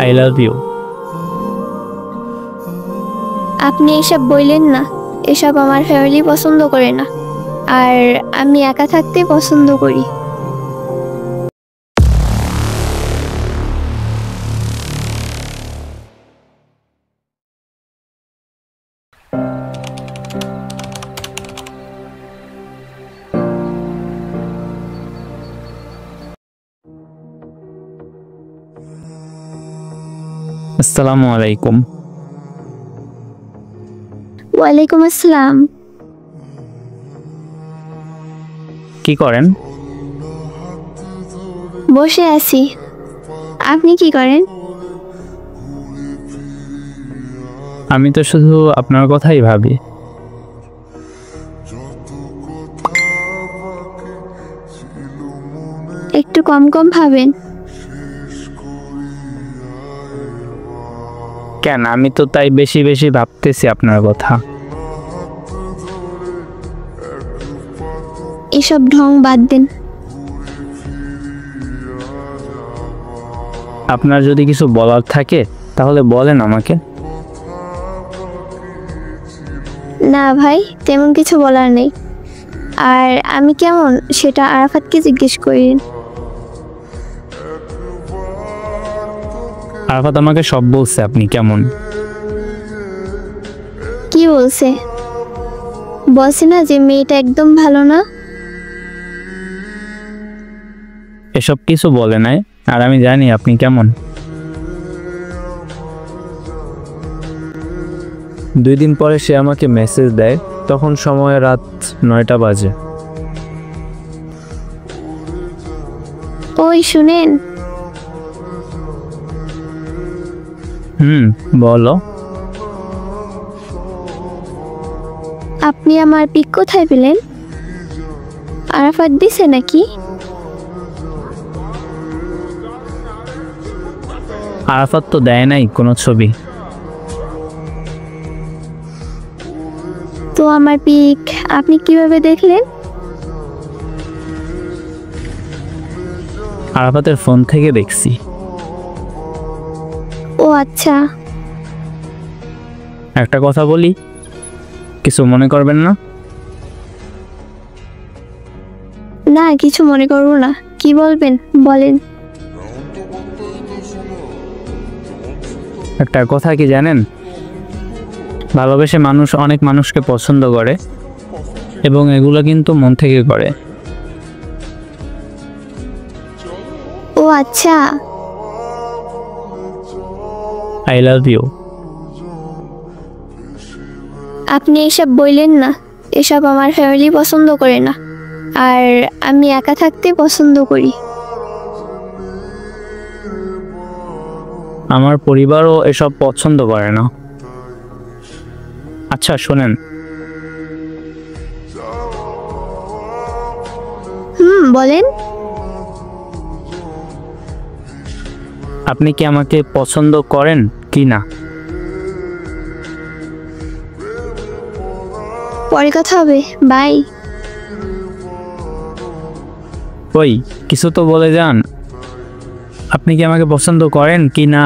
I love you. আপনি এসব বললেন না, এসব আমার ফ্যামিলি পছন্দ করে না, আর আমি একা থাকতে পছন্দ করি। আসসালামু আলাইকুম। ওয়ালাইকুম আসসালাম। কি করেন? বসে আছি। আপনি কি করেন? আমি তো শুধু আপনার কথাই ভাবি। একটু কম কম ভাবেন। কেন, আমি তো তাই বেশি বেশি ভাবতেছি আপনার কথা। এসব ঢং বাদ দেন। আপনার যদি কিছু বলার থাকে তাহলে বলেন আমাকে। না ভাই, তেমন কিছু বলার নেই। আর আমি কেমন সেটা আরাফাতকে জিজ্ঞেস করেন। আরাফাত আমাকে সব বলছে আপনি কেমন। কি বলছে? বলছে না যে মেয়েটা একদম ভালো না? এসব কিছু বলে নাই, আর আমি জানি আপনি কেমন। 2 দিন পরে সে আমাকে মেসেজ দেয়, তখন সময় রাত 9টা বাজে। ওই শুনেন, বলো। আপনি আমার পিক কোথায় পেলেন? আরাফাত দিছে নাকি? আরাফাত তো দেয় নাই কোনো ছবি। তো আমার পিক আপনি কিভাবে দেখলেন? আরাফাতের ফোন থেকে দেখছি। ও আচ্ছা। একটা কথা বলি, কিছু মনে করবেন না? না, কিছু মনে করবো না। কি বলবেন বলেন। একটা কথা কি জানেন, ভালোবেসে মানুষ অনেক মানুষকে পছন্দ করে, এবং এগুলো কিন্তু মন থেকে করে। ও আচ্ছা। I love you. আপনি এসব বললেন না, এসব আমার ফ্যামিলি পছন্দ করে না, আর আমি একা থাকতে পছন্দ করি। আমার পরিবারও এসব পছন্দ করে না। আচ্ছা শোনেন, বলেন। আপনি কি আমাকে পছন্দ করেন কি না? পরে কথা হবে, বাই। ওই কিছু তো বলে যান, আপনি কি আমাকে পছন্দ করেন কি না?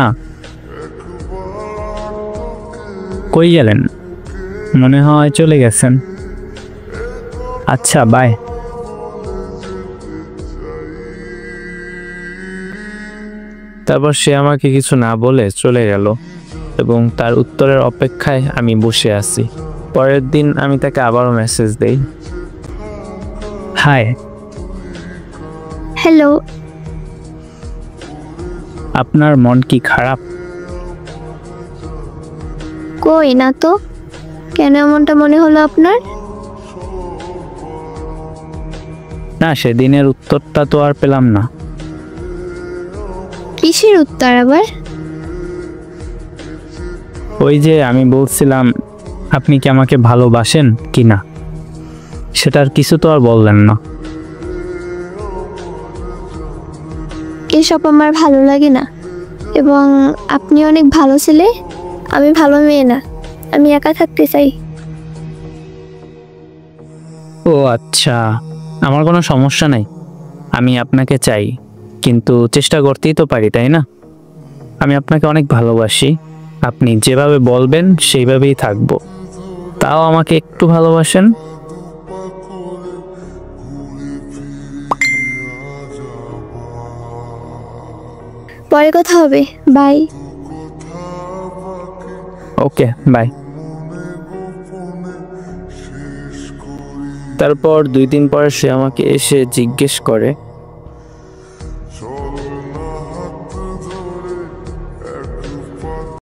কই গেলেন? মনে হয় চলে গেছেন। আচ্ছা বাই। তারপর সে আমাকে কিছু না বলে চলে গেল, এবং তার উত্তরের অপেক্ষায় আমি বসে আছি। পরের দিন আমি তাকে আবারও মেসেজ দেই, হাই। হ্যালো। আপনার মন কি খারাপ? কই না তো, কেন এমনটা মনে হলো আপনার? না, সেদিনের উত্তরটা তো আর পেলাম না। কিসের উত্তর আবার? ওই যে আমি বলছিলাম আপনি কি আমাকে ভালোবাসেন কি না, সেটার কিছু তো আর বললেন না। এসব আমার ভালো লাগে না, এবং আপনি অনেক ভালো ছেলে, আমি ভালো মেয়ে না, আমি একা থাকতে চাই। ও আচ্ছা, আমার কোনো সমস্যা নাই, আমি আপনাকে চাই, কিন্তু চেষ্টা করতেই তো পারি, তাই না? আমি আপনাকে অনেক ভালোবাসি, আপনি যেভাবে বলবেন সেইভাবেই থাকবো। তাও আমাকে একটু ভালোবাসেন। পরে কথা হবে, বাই। Okay, by. তারপর 2 দিন পরে সে আমাকে এসে জিজ্ঞেস করে